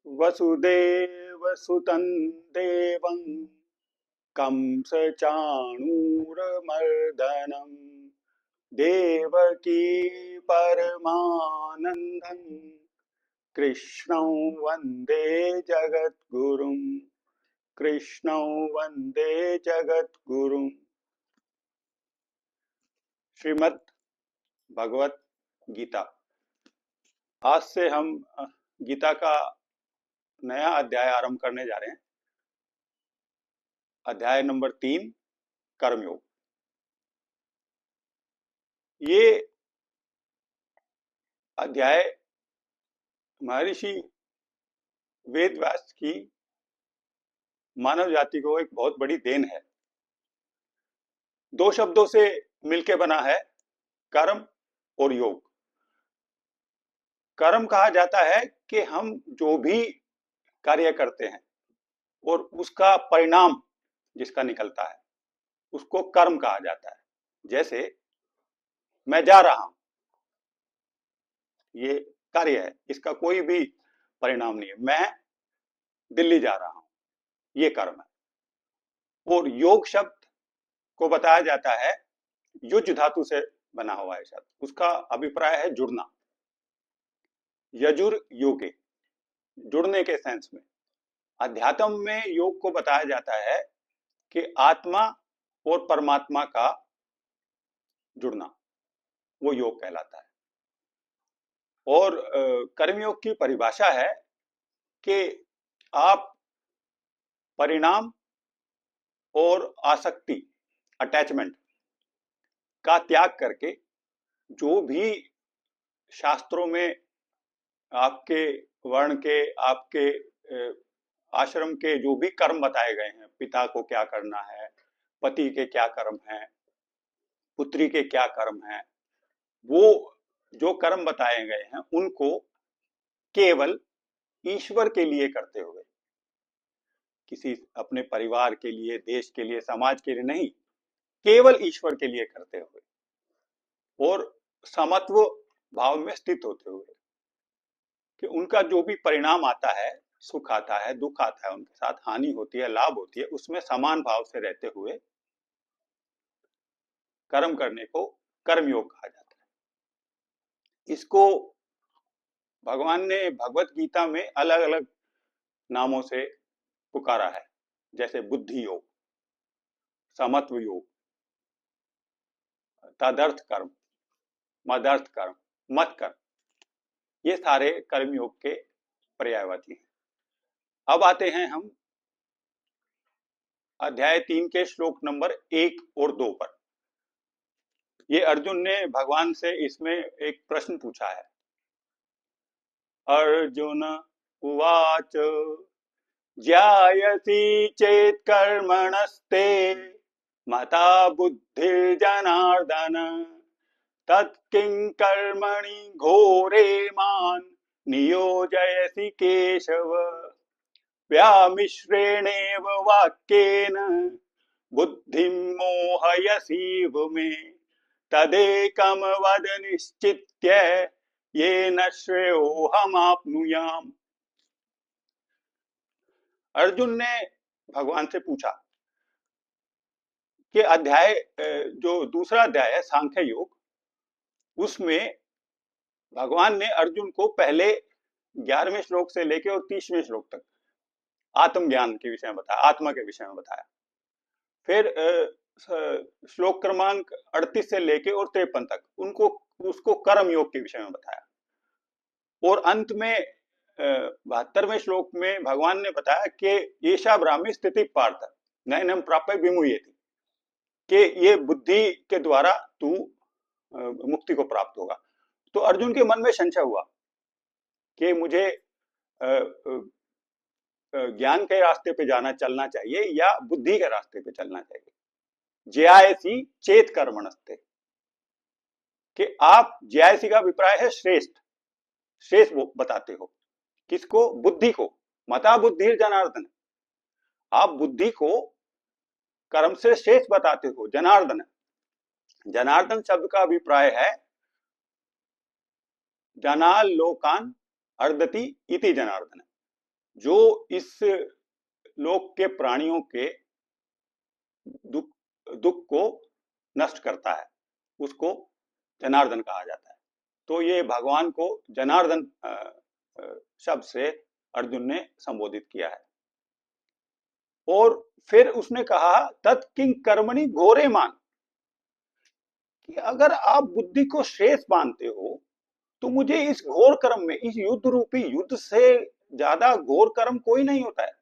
वसुदेवसुतं देवं कंसचाणूरमर्दनं देवकी परमानन्दं कृष्णं वन्दे जगद्गुरुं कृष्णं वन्दे जगद्गुरुं। श्रीमद् भगवत गीता। आज से हम गीता का नया अध्याय आरंभ करने जा रहे हैं। अध्याय नंबर 3, कर्मयोग। ये अध्याय महर्षि वेदव्यास की मानव जाति को एक बहुत बड़ी देन है। दो शब्दों से मिलके बना है, कर्म और योग। कर्म कहा जाता है कि हम जो भी कार्य करते हैं और उसका परिणाम जिसका निकलता है उसको कर्म कहा जाता है। जैसे मैं जा रहा हूं, ये कार्य है, इसका कोई भी परिणाम नहीं है। मैं दिल्ली जा रहा हूं, ये कर्म है। और योग शब्द को बताया जाता है, युज धातु से बना हुआ है शब्द, उसका अभिप्राय है जुड़ना। यजुर योगे, जुड़ने के सेंस में। अध्यात्म में योग को बताया जाता है कि आत्मा और परमात्मा का जुड़ना, वो योग कहलाता है। और कर्मयोग की परिभाषा है कि आप परिणाम और आसक्ति, अटैचमेंट का त्याग करके जो भी शास्त्रों में आपके वर्ण के, आपके आश्रम के जो भी कर्म बताए गए हैं, पिता को क्या करना है, पति के क्या कर्म हैं, पुत्री के क्या कर्म हैं, वो जो कर्म बताए गए हैं उनको केवल ईश्वर के लिए करते हुए, किसी अपने परिवार के लिए, देश के लिए, समाज के लिए नहीं, केवल ईश्वर के लिए करते हुए और समत्व भाव में स्थित होते हुए कि उनका जो भी परिणाम आता है, सुख आता है, दुख आता है, उनके साथ हानि होती है, लाभ होती है, उसमें समान भाव से रहते हुए कर्म करने को कर्मयोग कहा जाता है। इसको भगवान ने भगवत गीता में अलग अलग नामों से पुकारा है, जैसे बुद्धि योग, समत्व योग, तदर्थ कर्म, मदर्थ कर्म, मत कर्म, ये सारे कर्मयोग के पर्यायवाची हैं। अब आते हैं हम अध्याय 3 के श्लोक नंबर 1 और 2 पर। ये अर्जुन ने भगवान से इसमें एक प्रश्न पूछा है। अर्जुन उवाच ज्यायसि चेत् कर्मणस्ते मता बुद्धिर्जनार्दन तत्किं कर्मणि घोरे मान् नियोजयसि केशव व्यामिश्रेणेव वाक्येन बुद्धिं मोहयसीव मे तदेकं वद निश्चित्य येन श्रेयोऽहमाप्नुयाम्। अर्जुन ने भगवान से पूछा कि अध्याय, जो दूसरा अध्याय है सांख्य योग, उसमें भगवान ने अर्जुन को पहले 11वें श्लोक से लेकर और 30वें श्लोक तक आत्मज्ञान के विषय में बताया, आत्मा के विषय में बताया। फिर श्लोक क्रमांक 38 से लेके और 53 तक उनको उसको कर्म योग के विषय में बताया। और अंत में 72वें श्लोक में भगवान ने बताया कि ऐशा ब्राह्मी स्थिति पार्थ नयनम प्राप्य विमुह्यति, कि ये बुद्धि के द्वारा तू मुक्ति को प्राप्त होगा। तो अर्जुन के मन में संशय हुआ कि मुझे ज्ञान के रास्ते पे जाना, चलना चाहिए या बुद्धि के रास्ते पे चलना चाहिए। ज्यायसी चेत कर्मणस्ते, कि आप, ज्यायसी का अभिप्राय है श्रेष्ठ, श्रेष्ठ बताते हो किसको? बुद्धि को। मता बुद्धि जनार्दन, आप बुद्धि को कर्म से श्रेष्ठ बताते हो। जनार्दन, जनार्दन शब्द का अभिप्राय है जनाल लोकान अर्दति इति जनार्दन, जो इस लोक के प्राणियों के दुख दुख को नष्ट करता है, उसको जनार्दन कहा जाता है। तो ये भगवान को जनार्दन शब्द से अर्जुन ने संबोधित किया है। और फिर उसने कहा तत्किंग कर्मणि घोरे मान, कि अगर आप बुद्धि को श्रेष्ठ मानते हो तो मुझे इस घोर कर्म में, इस युद्ध रूपी युद्ध से ज्यादा घोर कर्म कोई नहीं होता है।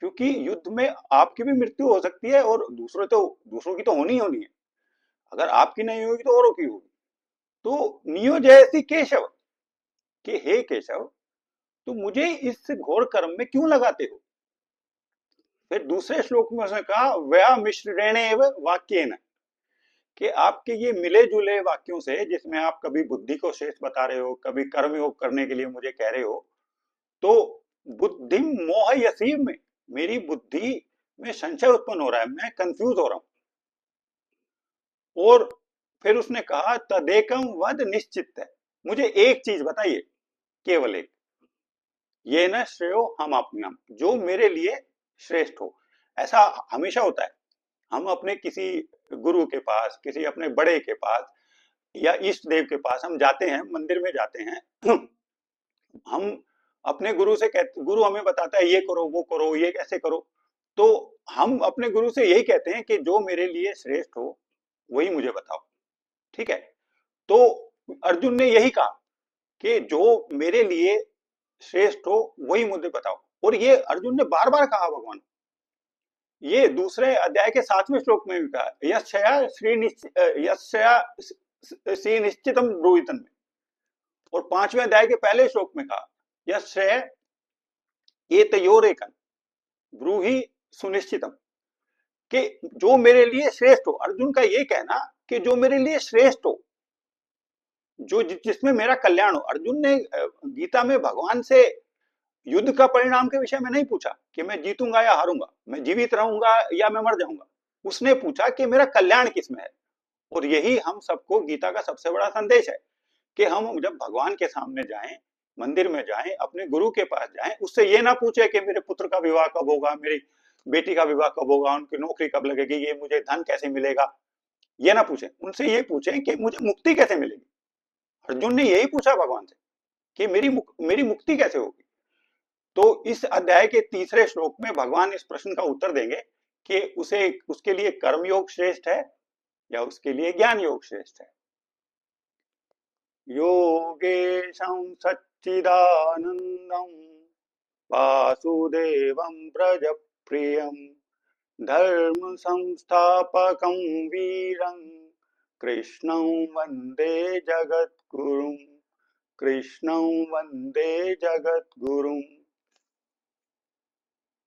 क्योंकि युद्ध में आपकी भी मृत्यु हो सकती है और दूसरों की तो होनी होनी है। अगर आपकी नहीं होगी तो औरों की होगी। तो नियो जयसी केशव, कि हे केशव, तो मुझे इस घोर कर्म में क्यों लगाते हो। फिर दूसरे श्लोक में उसने कहा वया मिश्रणेव वाक्येन, कि आपके ये मिले जुले वाक्यों से, जिसमें आप कभी बुद्धि को श्रेष्ठ बता रहे हो, कभी कर्मयोग करने के लिए मुझे कह रहे हो, तो बुद्धि मोह यसीव में, मेरी बुद्धि में संशय उत्पन्न हो रहा है, मैं कंफ्यूज हो रहा हूं। और फिर उसने कहा तदेकम वद निश्चित है, मुझे एक चीज बताइए, केवल एक, ये न श्रेयो हम अपनम, जो मेरे लिए श्रेष्ठ हो। ऐसा हमेशा होता है, हम अपने किसी गुरु के पास, किसी अपने बड़े के पास या इष्ट देव के पास हम जाते हैं, मंदिर में जाते हैं, हम अपने गुरु से कहते, गुरु हमें बताता है ये करो वो करो ये कैसे करो, तो हम अपने गुरु से यही कहते हैं कि जो मेरे लिए श्रेष्ठ हो वही मुझे बताओ। ठीक है। तो अर्जुन ने यही कहा कि जो मेरे लिए श्रेष्ठ हो वही मुझे बताओ। और ये अर्जुन ने बार बार कहा भगवान, ये दूसरे अध्याय के 7वें श्लोक में भी कहा, यस्या श्री निश्चितम ब्रूहितन में। और 5वें अध्याय के पहले श्लोक में कहा यस्या ये तयोरेकन ब्रूहि सुनिश्चितम, कि जो मेरे लिए श्रेष्ठ हो। अर्जुन का ये कहना कि जो मेरे लिए श्रेष्ठ हो, जो जिसमें मेरा कल्याण हो। अर्जुन ने गीता में भगवान से युद्ध का परिणाम के विषय में नहीं पूछा कि मैं जीतूंगा या हारूंगा, मैं जीवित रहूंगा या मैं मर जाऊंगा। उसने पूछा कि मेरा कल्याण किसमें है। और यही हम सबको गीता का सबसे बड़ा संदेश है कि हम जब भगवान के सामने जाएं, मंदिर में जाएं, अपने गुरु के पास जाएं, उससे ये ना पूछे कि मेरे पुत्र का विवाह कब होगा, मेरी बेटी का विवाह कब होगा, उनकी नौकरी कब लगेगी, ये मुझे धन कैसे मिलेगा, ये ना पूछे। उनसे ये पूछे कि मुझे मुक्ति कैसे मिलेगी। अर्जुन ने यही पूछा भगवान से कि मेरी मुक्ति कैसे होगी। तो इस अध्याय के तीसरे श्लोक में भगवान इस प्रश्न का उत्तर देंगे कि उसके लिए कर्मयोग श्रेष्ठ है या उसके लिए ज्ञान योग श्रेष्ठ है। योगेशं सच्चिदानंदं वासुदेवं प्रजप्रियं धर्म संस्थापकं वीरं कृष्णं वंदे जगद्गुरुं, कृष्णं वंदे जगद्गुरुं।